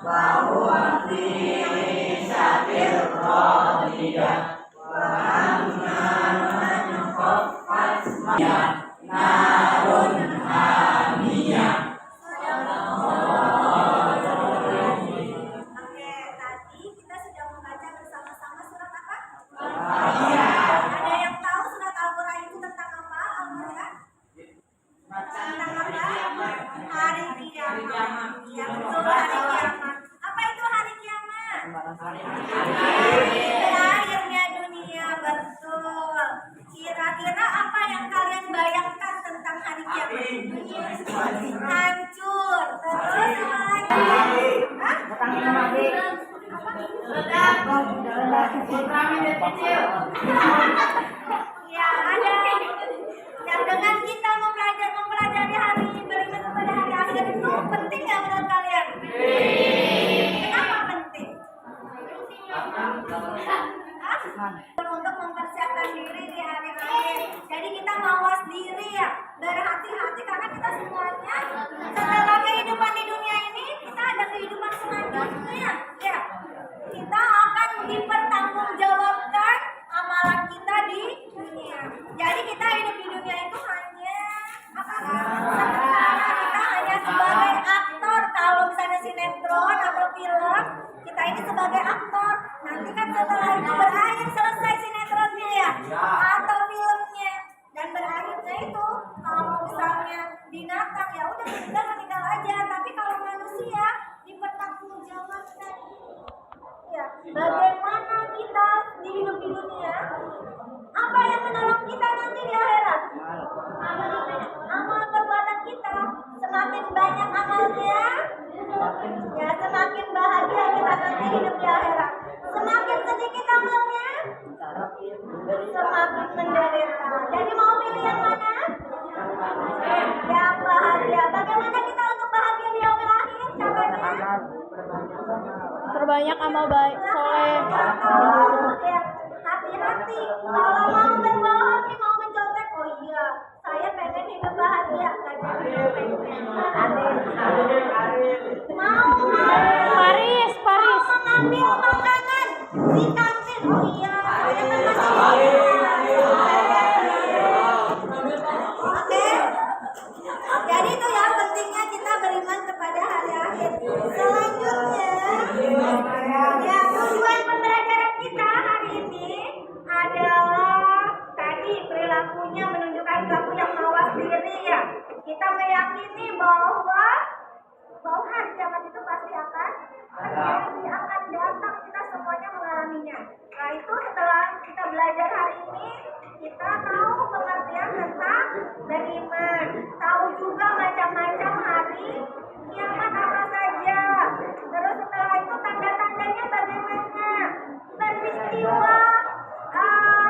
وهو في عيشة راضية وأما من خفت موازينه نار حامية. Oke, tadi kita sudah membaca bersama-sama surat apa? Iya. Ada yang tahu surat Al-Quran itu tentang apa? Al-Quran? Tentang apa? Hari kiamat. Ya betul, hari kiamat. Apa itu hari kiamat? Berakhirnya dunia, betul. Kira-kira apa yang kalian bayangkan tentang hari kiamat? Hancur. Terus apa lagi? Hah? Ya, ada yang dengan kita mempelajari hari ini, beriman kepada hari akhir itu penting nggak menurut kalian? Kenapa penting? Untuk mempersiapkan diri di hari akhir. Jadi kita mawas diri ya, berhati-hati karena kita semuanya setelah kehidupan di dunia ini kita ada kehidupan selanjutnya. Ya, kita akan dipertanggungjawabkan amalan kita di dunia. Jadi kita hidup di dunia itu hanya apa? Sementara kita hanya sebagai aktor. Kalau misalnya sinetron atau film, kita ini sebagai aktor. Nanti kan setelah itu berakhir, selesai sinetronnya ya, atau filmnya, dan berakhirnya itu kalau misalnya binatang ya udah meninggal aja. Tapi kalau manusia dipertanggungjawabkan. Ya, bagaimana kita hidup di dunia? Apa yang menolong kita nanti di akhirat? Amal perbuatan kita. Semakin banyak amalnya, ya semakin bahagia kita nanti hidup di akhirat. Semakin sedikit amalnya, semakin menderita. Jadi mau pilih yang mana? Yang bahagia. Bagaimana kita untuk bahagia di yaumil akhir? Caranya? Perbanyak amal baik soleh. Ya, hati-hati kalau mau berbohong nih, mau mencontek. Oh iya, saya pengen hidup bahagia. Nggak jadi mau Paris. mengambil makanan di kantin. Oh iya, saya kan masih oke. Jadi itu ya pentingnya kita beriman kepada hari akhir. Selanjutnya, ya tujuan pembelajaran kita hari ini adalah tadi perilakunya menunjukkan perilaku yang mawas diri ya. Kita meyakini bahwa hari kiamat itu pasti akan terjadi, akan datang, kita semuanya mengalaminya. Nah itu setelah kita belajar hari ini, kita tahu pengertian tentang beriman, tahu juga macam-macam hari kiamat apa saja. Terus setelah itu tanda-tandanya bagaimana, peristiwa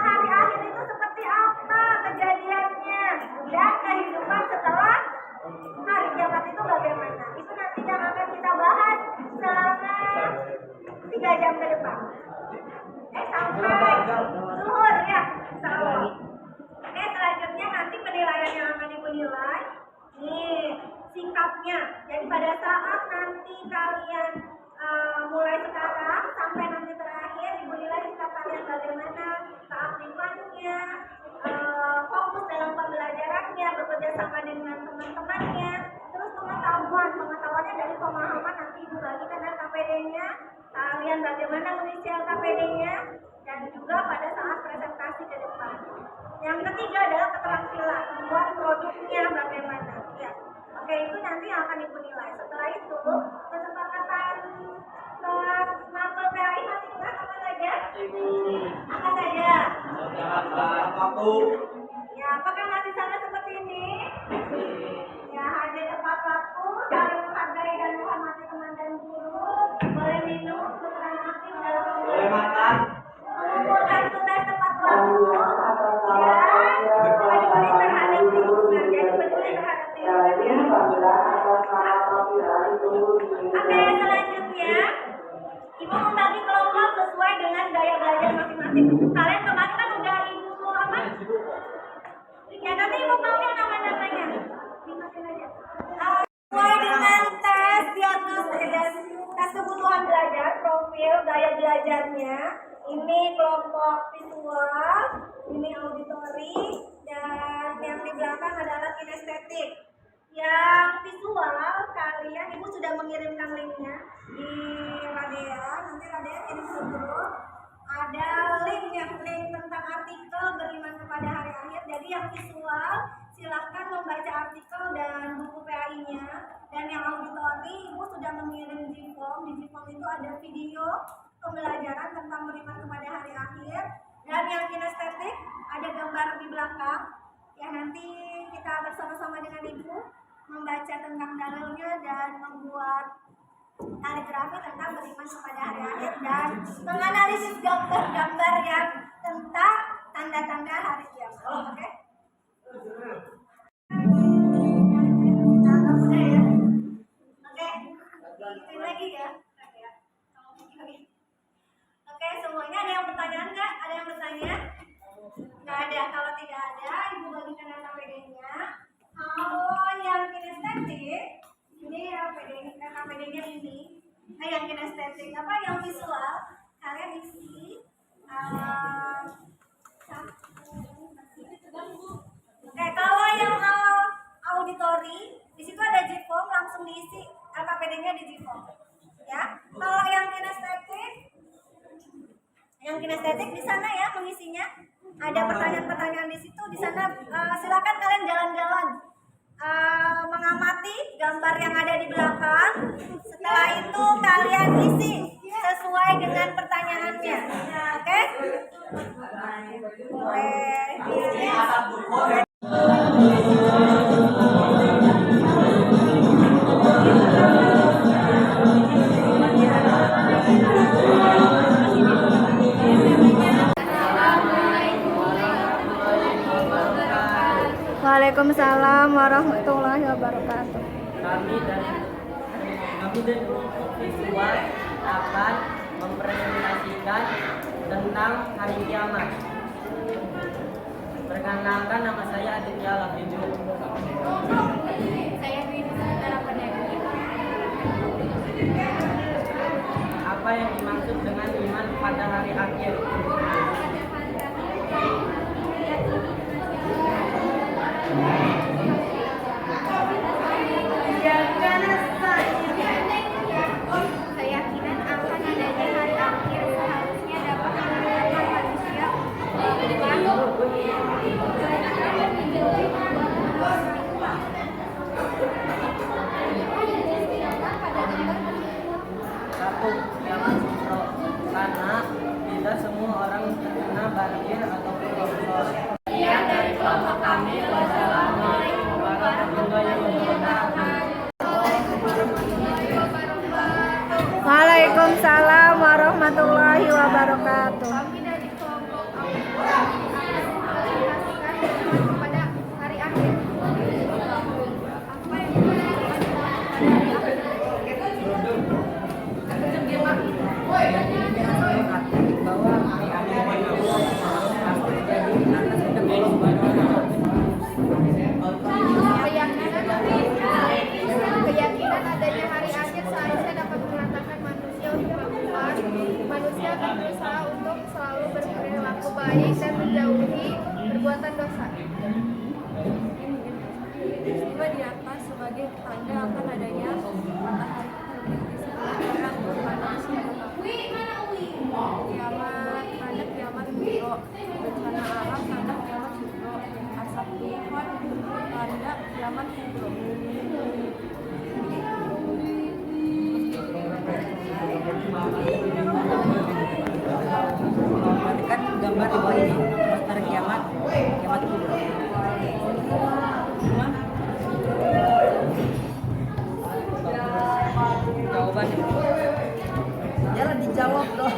hari akhir itu seperti apa kejadiannya, dan kehidupan setelah hari kiamat itu bagaimana. Itu nanti yang akan kita bahas selama 3 jam ke depan. Sampai zuhur ya, insyaallah. Oke, selanjutnya nanti penilaian yang akan ibu nilai. Nih, sikapnya. Jadi pada saat nanti kalian mulai sekarang sampai nanti terakhir, ibu nilai sikap kalian bagaimana, keaktifannya, fokus dalam pembelajarannya, bekerja sama dengan teman-temannya, terus pengetahuannya dari pemahaman nanti ibu bagikan dan KPD-nya, kalian bagaimana mengisi KPD-nya, dan juga pada saat presentasi ke depan. Yang ketiga adalah keterampilan, membuat produknya bagaimana. Ya, oke, itu nanti yang akan ibu nilai. Setelah itu kesepakatan kelas mapel PAI masih ingat apa saja? Apa saja? Ya, apakah masih sama seperti ini? Ya, hadir tepat waktu, saling menghargai dan menghormati teman dan guru, boleh minum, berperan aktif dalam mengumpulkan tugas tepat waktu, dan peduli terhadap lingkungan. Jadi peduli terhadap lingkungan. Oke, selanjutnya ibu membagi kelompok sesuai dengan gaya belajar masing-masing. Kalian kemarin kan udah ibu apa? Ya nanti ibu panggil nama-namanya. Sesuai dengan tes diagnosis tes kebutuhan belajar, profil, gaya belajarnya. Ini kelompok visual, ini auditori, dan yang di belakang adalah kinestetik. Yang visual, kalian ibu sudah mengirimkan linknya di Radea. Nanti Radea kirim ke grup. Ada link tentang artikel beriman kepada hari akhir. Jadi yang visual silahkan membaca artikel dan buku PAI-nya. Dan yang auditori ibu sudah mengirim Gform. Di Gform itu ada video pembelajaran tentang beriman kepada hari akhir. Dan yang kinestetik ada gambar di belakang. Ya nanti kita bersama-sama dengan ibu membaca tentang dalilnya dan membuat kaligrafi tentang beriman kepada hari akhir dan menganalisis gambar-gambar yang tentang tanda-tanda hari kiamat. Oke? Nah, udah ya. Oke. Ikutin lagi ya. Oke, semuanya ada yang pertanyaan nggak? Ada yang bertanya? Nggak ada. Kalau tidak ada, ibu bagikan KPD-nya. Kalau yang kinestetik, ini KPD-nya ini. Nah, yang kinestetik apa? Yang visual, kalian isi kalau yang auditori, di situ ada Gform, langsung diisi KPD-nya di Gform. Ya. Kalau yang kinestetik di sana ya mengisinya. Ada pertanyaan-pertanyaan di situ. Di sana silakan kalian jalan-jalan mengamati gambar yang ada di belakang. Setelah itu kalian isi sesuai dengan pertanyaannya. Oke? Boleh. Waalaikumsalam warahmatullahi wabarakatuh. Kami dari kelompok visual akan mempresentasikan tentang hari kiamat. Perkenalkan, nama saya Aditya Lafidu. Saya Dwi Nusantara Pendaki. Apa yang dimaksud dengan iman pada hari akhir? Keyakinan akan adanya hari akhir seharusnya dapat menentukan manusia Satu, jangan sukro, karena tidak semua orang terkena banjir ataupun longsor. Sekian dari kelompok kami. Wassalamualaikum warahmatullahi wabarakatuh. Waalaikumsalam warahmatullahi wabarakatuh. Kami dari kelompok akan mengaplikasikan kepada hari akhir. Apa yang Bahwa hari akhir pasti terjadi atas kehendak Allah Subhanahu wa Ta'ala. keyakinan adanya hari akhir seharusnya dapat mengatakan manusia akan berusaha untuk selalu berperilaku baik dan menjauhi perbuatan dosa. Peristiwa di atas sebagai tanda akan adanya matahari terbit di sebelah barat manusia kiamat, tanda kiamat kubro, bencana alam, tanda kiamat kubro, asap tufan, tanda kiamat kubro. Perhatikan gambar di bawah ini, poster kiamat kubro. Jawabannya jangan dijawab loh.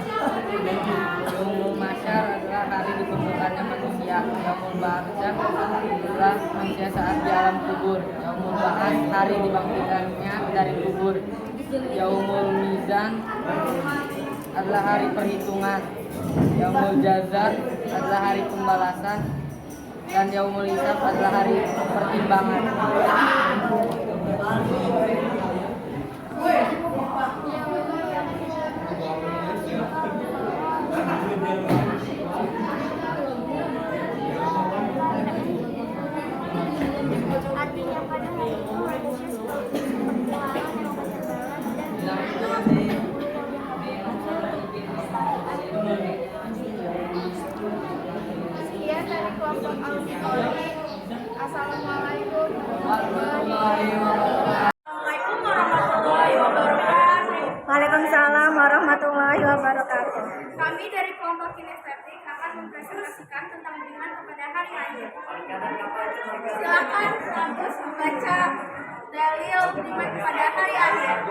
Yaumul Mahsyar adalah hari dikumpulkannya manusia. Yaumul Barzakh adalah manusia saat di alam kubur. Yaumul Ba'ats hari dibangkitkannya dari kubur. Yaumul Mizan adalah hari perhitungan. Yaumul Jazar adalah hari pembalasan. Dan Yaumul Hisab adalah hari pertimbangan. Yang warahmatullahi wabarakatuh. Kami dari kelompok kinestetik akan mempresentasikan tentang beriman kepada hari akhir. Silakan kampus membaca dalil beriman kepada hari akhir.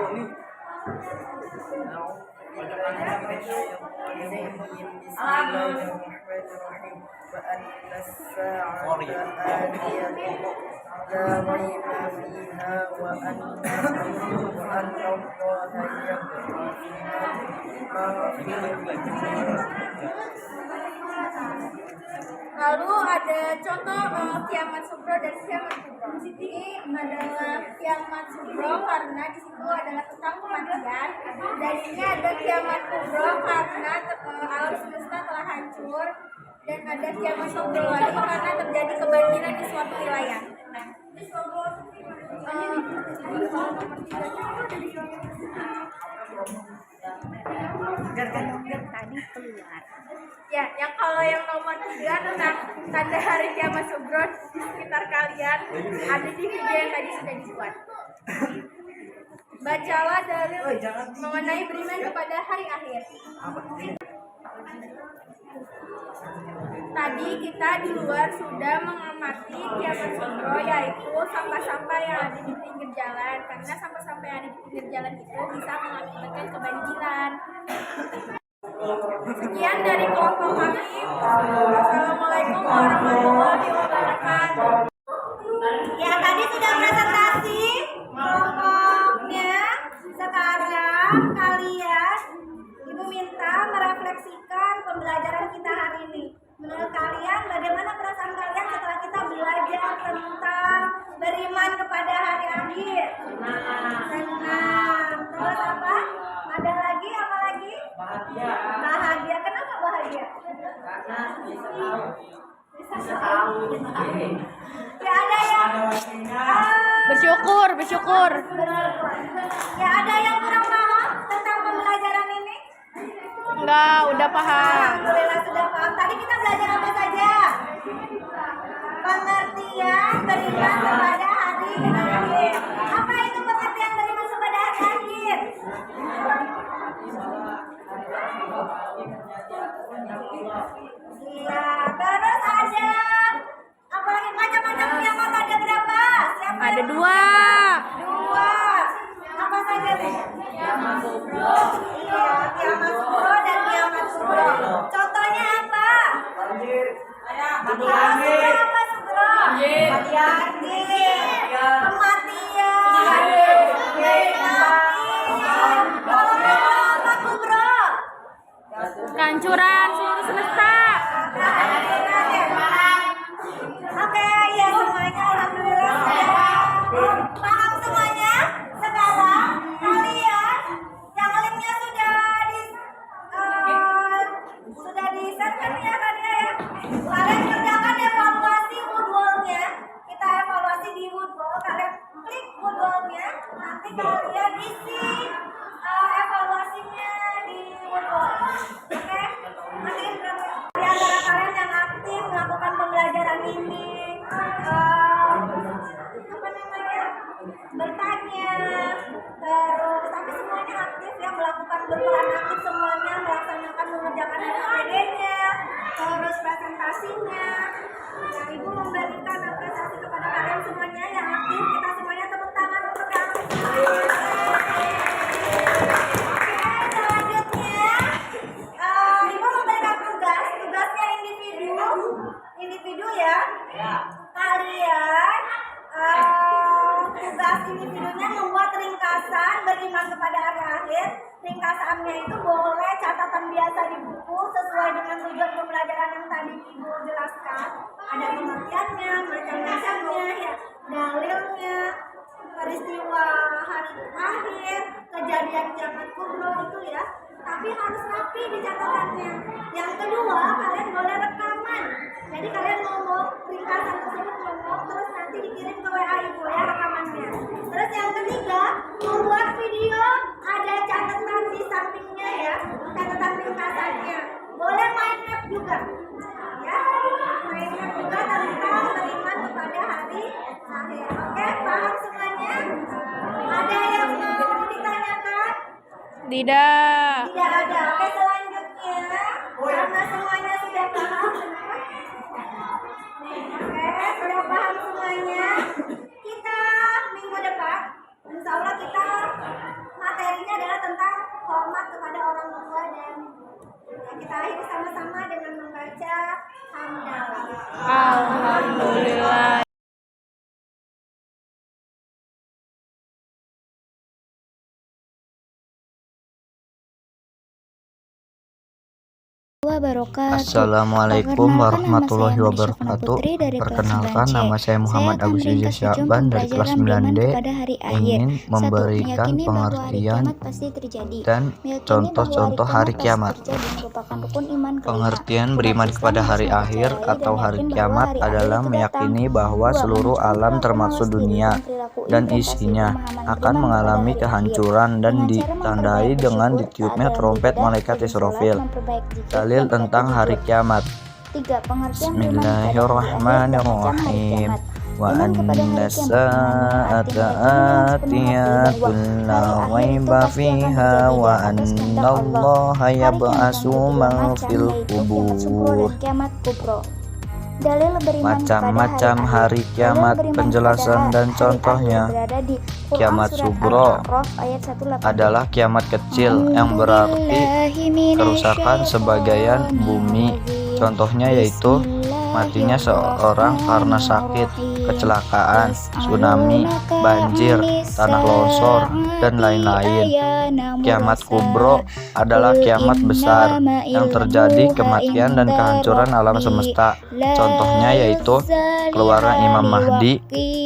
Bismillahirrahmanirrahim. Wa anna as-sa'ata atiyatun la rayba fiha wa anna Allaha Lalu ada contoh kiamat sugro dan kiamat kubro. Di sini adalah kiamat sugro karena di situ adalah tentang kematian. Dan ini ada kiamat kubro karena alam semesta telah hancur. Dan ada kiamat kubro lagi karena terjadi kebanjiran di suatu wilayah. Ya, yang kalau yang nomor 3 tentang tanda hari kiamat sugro di sekitar kalian ada di video yang tadi sudah dibuat. Bacalah dalil mengenai beriman kepada hari akhir. Tadi kita di luar sudah mengamati kiamat sugro, yaitu sampah-sampah yang ada di pinggir jalan, karena sampah-sampah yang ada di pinggir jalan itu bisa mengakibatkan kebanjiran. Sekian dari kelompok kami. Assalamualaikum warahmatullahi wabarakatuh. Ya, tadi sudah presentasi kelompoknya. Sekarang kalian, Ibu minta merefleksikan pembelajaran kita hari ini. Menurut kalian, bagaimana perasaan kalian setelah kita belajar tentang beriman kepada hari akhir? Senang. Terus apa? Ada lagi? Apa lagi? Bahagia. Kenapa bahagia? Bisa tahu. Ya, ada yang Bersyukur. ya, ada yang kurang paham tentang pembelajaran ini? Enggak, udah paham. Alhamdulillah sudah paham. Tadi kita belajar apa saja? Pengertian beriman kepada hari akhir. Apa itu pengertian beriman kepada hari akhir? Iya, terus ada apalagi macam-macam kiamat ada berapa? Siapa Ada yang 2. Dua. Apa saja nih? Kiamat sugro. Iya, kiamat sugro dan kiamat sugro. Contohnya apa? Banjir. Apa sugro? Banjir. Kematian. Kalau apa kubro? Kehancuran seluruh semesta. Oke, ya semuanya alhamdulillah sudah paham semuanya. Sekarang kalian yang linknya sudah di-share kan ya. Kalian kerjakan evaluasi woodwall-nya. Kita evaluasi di woodwall. Kalian klik woodwall-nya. Nanti kalian isi evaluasinya di woodwall. Oke? Nanti di antara kalian yang aktif melakukan pembelajaran ini, bertanya, terus tapi semuanya aktif ya, melakukan berperan aktif semuanya, melaksanakan mengerjakan SPD-nya, terus presentasinya. Nah, Ibu memberikan apresiasi kepada kalian semuanya yang aktif. Kita semuanya tepuk tangan untuk yang aktif. Selanjutnya Ibu memberikan tugasnya individu ya. Kalian tugas individunya membuat ringkasan beriman kepada hari akhir. Ringkasannya itu boleh catatan biasa di buku sesuai dengan tujuan pembelajaran yang tadi Ibu jelaskan. Ada pengertiannya, macam-macamnya ya, dalilnya, peristiwa hari akhir, kejadian kiamat kubro itu ya. Tapi harus rapi di catatannya. Yang kedua, kalian boleh rekaman. Jadi kalian ngomong ringkasan tersebut, ngomong terus nanti dikirim ke WA Ibu ya rekamannya. Terus yang ketiga, membuat video, ada catatan di sampingnya ya, catatan ringkasannya. Boleh mind map juga. Ya, mind map juga tentang beriman kepada hari akhir. Oke, paham semuanya? Ada yang mau ditanyakan? Tidak. Tidak ada. Oke, selanjutnya karena semuanya sudah paham. Oke, sudah paham semuanya. Kita minggu depan, insya Allah kita materinya adalah tentang hormat kepada orang tua dan kita akhiri sama-sama dengan membaca hamdalah. Alhamdulillah. Assalamualaikum warahmatullahi wabarakatuh. Perkenalkan, nama saya Muhammad Agus Rizal Syaban dari kelas 9D, ingin memberikan pengertian dan contoh-contoh hari kiamat. Pengertian beriman kepada hari akhir atau hari kiamat adalah meyakini bahwa seluruh alam termasuk dunia dan isinya akan mengalami kehancuran dan ditandai dengan ditiupnya trompet malaikat Israfil. Dalil tentang hari kiamat. Bismillahirrahmanirrahim. Wa anna sa'ata atiyatun la raiba fiha wa anna Allaha yab'asu man fil qubur. Macam-macam hari kiamat, penjelasan dan contohnya. Kiamat Sugro adalah kiamat kecil yang berarti kerusakan sebagian bumi. Contohnya yaitu matinya seorang karena sakit, kecelakaan, tsunami, banjir, tanah longsor, dan lain-lain. Kiamat Kubro adalah kiamat besar yang terjadi kematian dan kehancuran alam semesta. Contohnya yaitu keluarnya Imam Mahdi,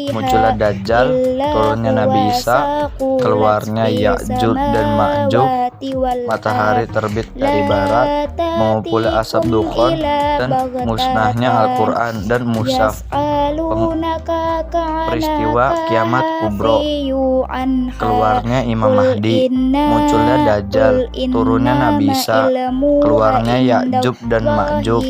munculnya Dajjal, turunnya Nabi Isa, keluarnya Ya'juj dan Ma'juj, matahari terbit dari barat, mengumpulnya asap dukhon, dan musnahnya Al-Quran dan Mushaf. Peristiwa kiamat Kubro, keluarnya Imam Mahdi, munculnya Dajjal, turunnya Nabi Isa, keluarnya Ya'juj dan Ma'juj,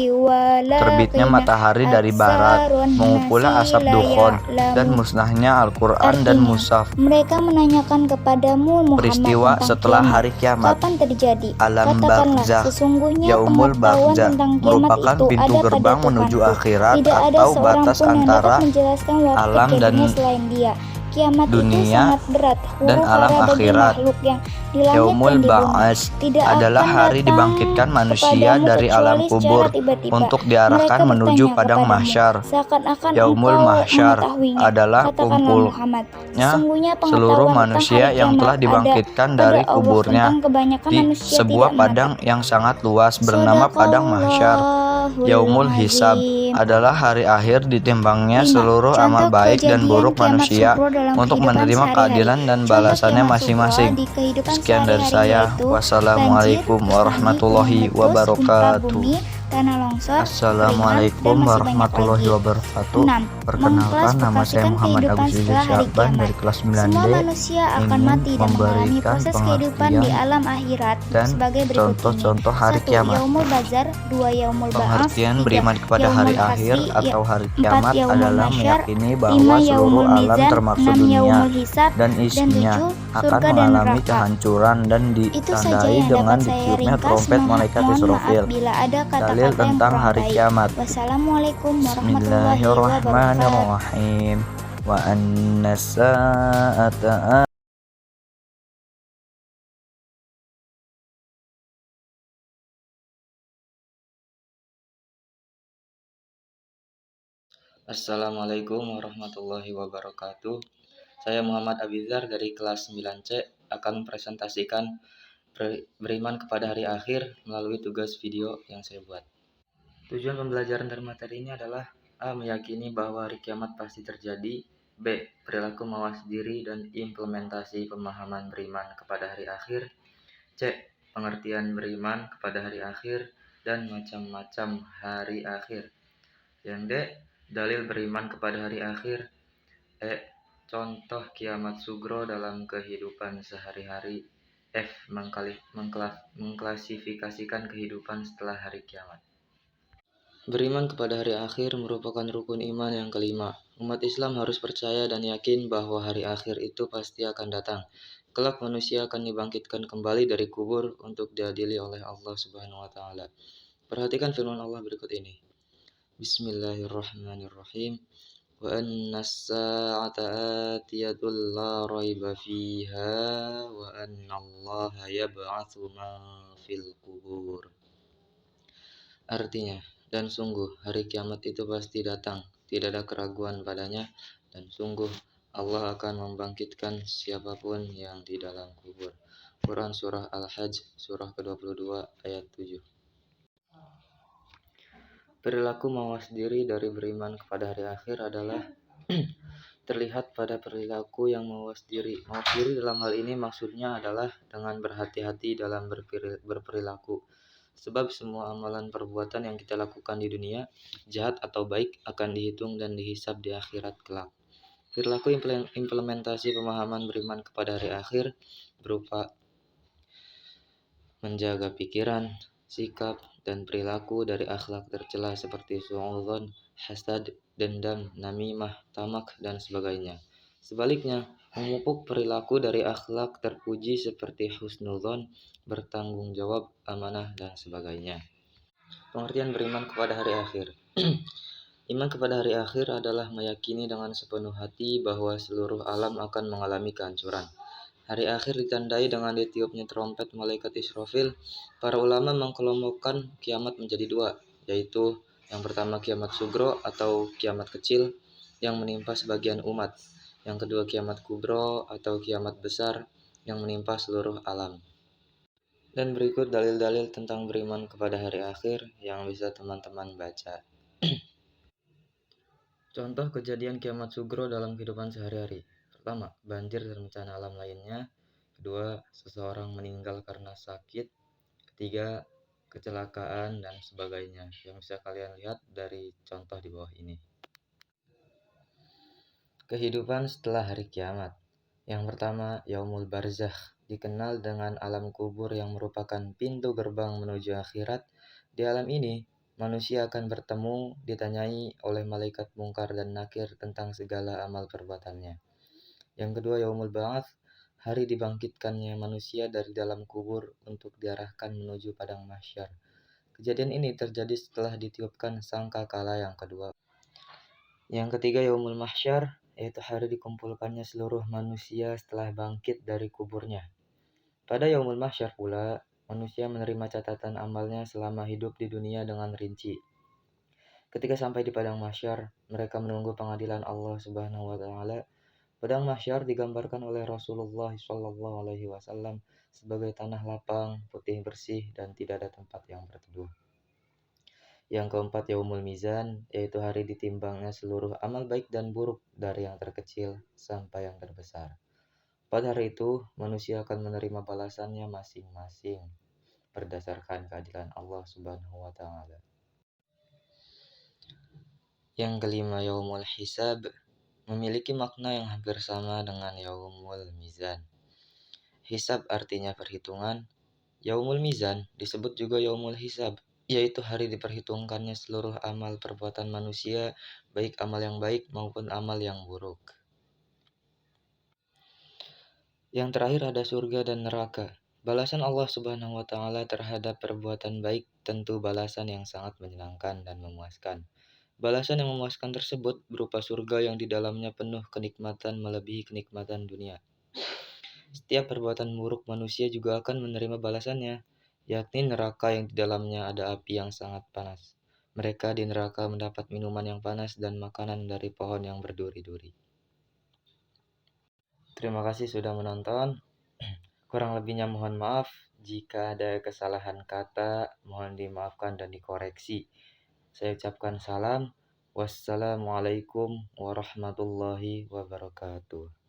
terbitnya matahari dari barat, mengumpulnya asap dukhon, dan musnahnya Al-Quran dan Mushaf. Mereka menanyakan kepadamu Muhammad Peristiwa setelah hari kiamat. kapan terjadi? Alam Katakanlah, barzakh, sesungguhnya Yaumul pengetahuan Barzakh tentang kiamat merupakan itu pintu ada gerbang pada Tuhan menuju itu. akhirat Tidak ada atau seorang batas pun yang antara dapat menjelaskan waktu alam dan jadinya selain Dia. Kiamat itu dunia sangat berat, dan huru-hara alam bagi akhirat. makhluk yang di langit Yaumul dan di bumi. Ba'ats Tidak adalah akan hari datang dibangkitkan manusia kepadamu dari alam kecuali kubur secara tiba-tiba. untuk diarahkan Mereka menuju bertanya padang kepadamu, mahsyar. seakan-akan Yaumul engkau mahsyar mengetahuinya. adalah Katakanlah kumpulnya Muhammad, sesungguhnya seluruh pengetahuan manusia tentang hari yang telah kiamat dibangkitkan ada dari pada Allah, kuburnya tentang kebanyakan di manusia sebuah tidak padang yang sangat luas bernama padang mahsyar. Shadaqallahul Yaumul Hisab Azim. adalah hari akhir ditimbangnya 5. seluruh amal Contoh baik dan kejadian buruk kiamat manusia sugro dalam untuk kehidupan menerima sehari-hari. keadilan dan Contoh balasannya kiamat masing-masing. sugro di kehidupan Sekian dari sehari-hari saya. yaitu Wassalamualaikum banjir, warahmatullahi tsunami, gunung meletus, gempa wabarakatuh. bumi, tanah longsor, Assalamualaikum keringat, dan masih warahmatullahi banyak lagi. wabarakatuh. 6. Perkenalkan, nama saya Muhammad kehidupan Agus Rizal setelah hari Syaban kiamat. dari kelas 9D, Semua manusia akan ingin mati dan mengalami memberikan proses kehidupan di pengertian alam akhirat dan sebagai berikut contoh-contoh ini. hari 1. kiamat. Yaumul Bazar. 2. Yaumul Ba'ats. Pengertian 3. beriman kepada hari Yaumul akhir Hasri. atau hari 4. kiamat Yaumul adalah Mahsyar. meyakini 5. bahwa seluruh Yaumul alam Mizan. termasuk 6. dunia Yaumul Hisab. dan isinya 7. akan Surga dan mengalami neraka. kehancuran dan Itu saja ditandai yang dengan dapat saya ditiupnya ringkas. trompet malaikat Mohon Israfil. maaf bila ada Dalil kata-kata yang tentang kurang hari baik. kiamat. Wassalamualaikum warahmatullahi wabarakatuh. Bismillahirrahmanirrahim. Wa anna sa'ata. Assalamualaikum warahmatullahi wabarakatuh. Saya Muhammad Abizar dari kelas 9C akan mempresentasikan beriman kepada hari akhir melalui tugas video yang saya buat. Tujuan pembelajaran dari materi ini adalah A. Meyakini bahwa hari kiamat pasti terjadi. B. Perilaku mawas diri dan implementasi pemahaman beriman kepada hari akhir. C. Pengertian beriman kepada hari akhir dan macam-macam hari akhir. Yang D. Dalil beriman kepada hari akhir. E. Contoh kiamat sugro dalam kehidupan sehari-hari. F. Mengklasifikasikan kehidupan setelah hari kiamat. Beriman kepada hari akhir merupakan rukun iman yang kelima. Umat Islam harus percaya dan yakin bahwa hari akhir itu pasti akan datang. Kelak manusia akan dibangkitkan kembali dari kubur untuk diadili oleh Allah Subhanahu wa taala. Perhatikan firman Allah berikut ini. Bismillahirrahmanirrahim. Wa annas sa'ata atiyatul la raiba fiha wa annallaha yab'atsu man fil qubur. Artinya, dan sungguh hari kiamat itu pasti datang, tidak ada keraguan padanya, dan sungguh Allah akan membangkitkan siapapun yang di dalam kubur. Quran Surah Al-Hajj, Surah ke-22, ayat 7. Perilaku mawas diri dari beriman kepada hari akhir adalah terlihat pada perilaku yang mawas diri. Mawas diri dalam hal ini maksudnya adalah dengan berhati-hati dalam berperilaku. Sebab semua amalan perbuatan yang kita lakukan di dunia, jahat atau baik, akan dihitung dan dihisab di akhirat kelak. Perilaku implementasi pemahaman beriman kepada hari akhir berupa menjaga pikiran, sikap, dan perilaku dari akhlak tercela seperti su'udzon, hasad, dendam, namimah, tamak, dan sebagainya. Sebaliknya, memupuk perilaku dari akhlak terpuji seperti husnudzon, bertanggung jawab, amanah, dan sebagainya. Pengertian beriman kepada hari akhir. Iman kepada hari akhir adalah meyakini dengan sepenuh hati bahwa seluruh alam akan mengalami kehancuran. Hari akhir ditandai dengan ditiupnya trompet malaikat Israfil. Para ulama mengkelompokkan kiamat menjadi dua, yaitu yang pertama kiamat sugro atau kiamat kecil yang menimpa sebagian umat. Yang kedua kiamat kubro atau kiamat besar yang menimpa seluruh alam. Dan berikut dalil-dalil tentang beriman kepada hari akhir yang bisa teman-teman baca. Contoh kejadian kiamat sugro dalam kehidupan sehari-hari. Pertama, banjir dan bencana alam lainnya. Kedua, seseorang meninggal karena sakit. Ketiga, kecelakaan dan sebagainya. Yang bisa kalian lihat dari contoh di bawah ini. Kehidupan setelah hari kiamat. Yang pertama, Yaumul Barzakh, dikenal dengan alam kubur yang merupakan pintu gerbang menuju akhirat. Di alam ini, manusia akan bertemu, ditanyai oleh malaikat Mungkar dan Nakir tentang segala amal perbuatannya. Yang kedua, Yaumul Ba'ats, hari dibangkitkannya manusia dari dalam kubur untuk diarahkan menuju padang mahsyar. Kejadian ini terjadi setelah ditiupkan sangkakala yang kedua. Yang ketiga, Yaumul Mahsyar, yaitu hari dikumpulkannya seluruh manusia setelah bangkit dari kuburnya. Pada Yaumul Mahsyar pula, manusia menerima catatan amalnya selama hidup di dunia dengan rinci. Ketika sampai di padang mahsyar, mereka menunggu pengadilan Allah Subhanahu wa taala. Padang mahsyar digambarkan oleh Rasulullah SAW sebagai tanah lapang, putih bersih, dan tidak ada tempat yang berteduh. Yang keempat, Yaumul Mizan, yaitu hari ditimbangnya seluruh amal baik dan buruk dari yang terkecil sampai yang terbesar. Pada hari itu, manusia akan menerima balasannya masing-masing berdasarkan keadilan Allah Subhanahu wa taala. Yang kelima, Yaumul Hisab, memiliki makna yang hampir sama dengan Yaumul Mizan. Hisab artinya perhitungan. Yaumul Mizan disebut juga Yaumul Hisab, yaitu hari diperhitungkannya seluruh amal perbuatan manusia, baik amal yang baik maupun amal yang buruk. Yang terakhir ada surga dan neraka. Balasan Allah Subhanahu wa taala terhadap perbuatan baik tentu balasan yang sangat menyenangkan dan memuaskan. Balasan yang memuaskan tersebut berupa surga yang di dalamnya penuh kenikmatan melebihi kenikmatan dunia. Setiap perbuatan buruk manusia juga akan menerima balasannya, yakni neraka yang di dalamnya ada api yang sangat panas. Mereka di neraka mendapat minuman yang panas dan makanan dari pohon yang berduri-duri. Terima kasih sudah menonton. Kurang lebihnya mohon maaf. Jika ada kesalahan kata, mohon dimaafkan dan dikoreksi. Saya ucapkan salam. Wassalamualaikum warahmatullahi wabarakatuh.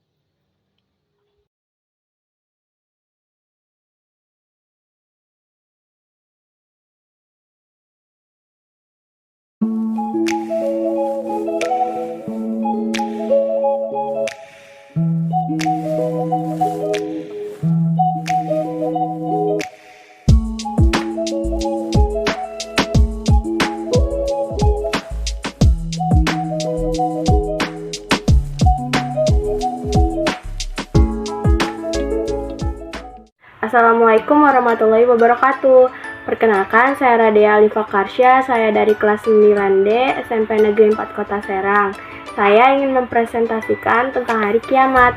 Assalamualaikum warahmatullahi wabarakatuh. Perkenalkan, saya Radea Alifa Karsya, saya dari kelas 9D SMP Negeri 4 Kota Serang. Saya ingin mempresentasikan tentang hari kiamat.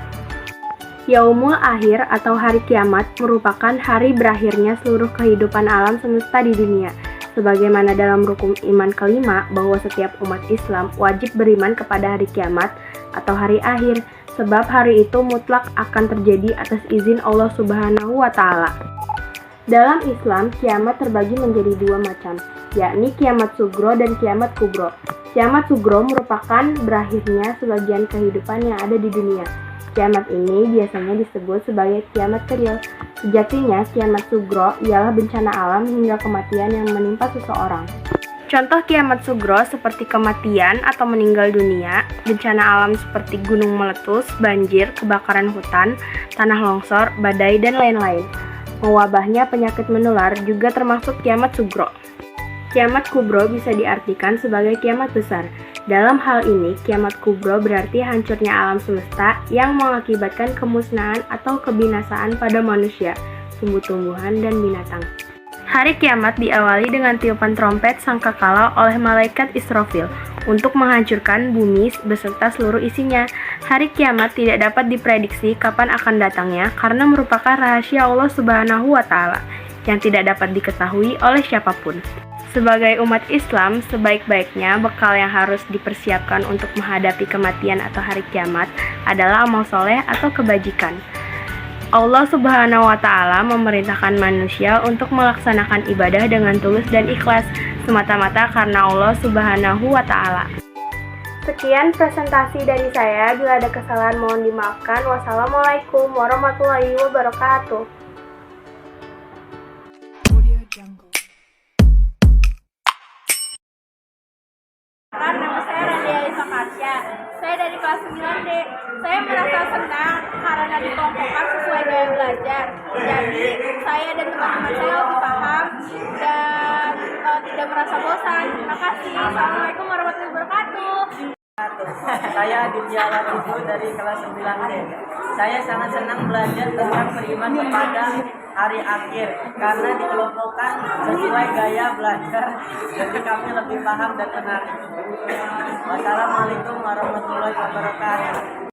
Yaumul Akhir atau hari kiamat merupakan hari berakhirnya seluruh kehidupan alam semesta di dunia. Sebagaimana dalam rukun iman kelima bahwa setiap umat Islam wajib beriman kepada hari kiamat atau hari akhir, sebab hari itu mutlak akan terjadi atas izin Allah Subhanahu wa Ta'ala. Dalam Islam, kiamat terbagi menjadi dua macam, yakni kiamat sugro dan kiamat kubro. Kiamat sugro merupakan berakhirnya sebagian kehidupan yang ada di dunia. Kiamat ini biasanya disebut sebagai kiamat kecil. Sejatinya, kiamat sugro ialah bencana alam hingga kematian yang menimpa seseorang. Contoh kiamat sugro seperti kematian atau meninggal dunia, bencana alam seperti gunung meletus, banjir, kebakaran hutan, tanah longsor, badai, dan lain-lain. Mewabahnya penyakit menular juga termasuk kiamat sugro. Kiamat kubro bisa diartikan sebagai kiamat besar. Dalam hal ini, kiamat kubro berarti hancurnya alam semesta yang mengakibatkan kemusnahan atau kebinasaan pada manusia, tumbuh-tumbuhan, dan binatang. Hari kiamat diawali dengan tiupan trompet sangkakala oleh malaikat Israfil untuk menghancurkan bumi beserta seluruh isinya. Hari kiamat tidak dapat diprediksi kapan akan datangnya karena merupakan rahasia Allah Subhanahu wa Ta'ala yang tidak dapat diketahui oleh siapapun. Sebagai umat Islam, sebaik-baiknya bekal yang harus dipersiapkan untuk menghadapi kematian atau hari kiamat adalah amal soleh atau kebajikan. Allah Subhanahu wa Ta'ala memerintahkan manusia untuk melaksanakan ibadah dengan tulus dan ikhlas, semata-mata karena Allah Subhanahu wa Ta'ala. Sekian presentasi dari saya, bila ada kesalahan mohon dimaafkan. Wassalamualaikum warahmatullahi wabarakatuh. Nama saya Radea Alifa Karsya. Saya dari kelas 9D. Saya merasa senang karena dikelompokkan sesuai gaya belajar. Jadi saya dan teman-teman saya lebih paham dan tidak merasa bosan. Terima kasih. Assalamualaikum warahmatullahi wabarakatuh. Saya Aditya Latifu dari kelas 9D. Saya sangat senang belajar tentang beriman kepada hari akhir karena dikelompokkan sesuai gaya belajar, jadi kami lebih paham dan menarik. Wassalamualaikum warahmatullahi wabarakatuh.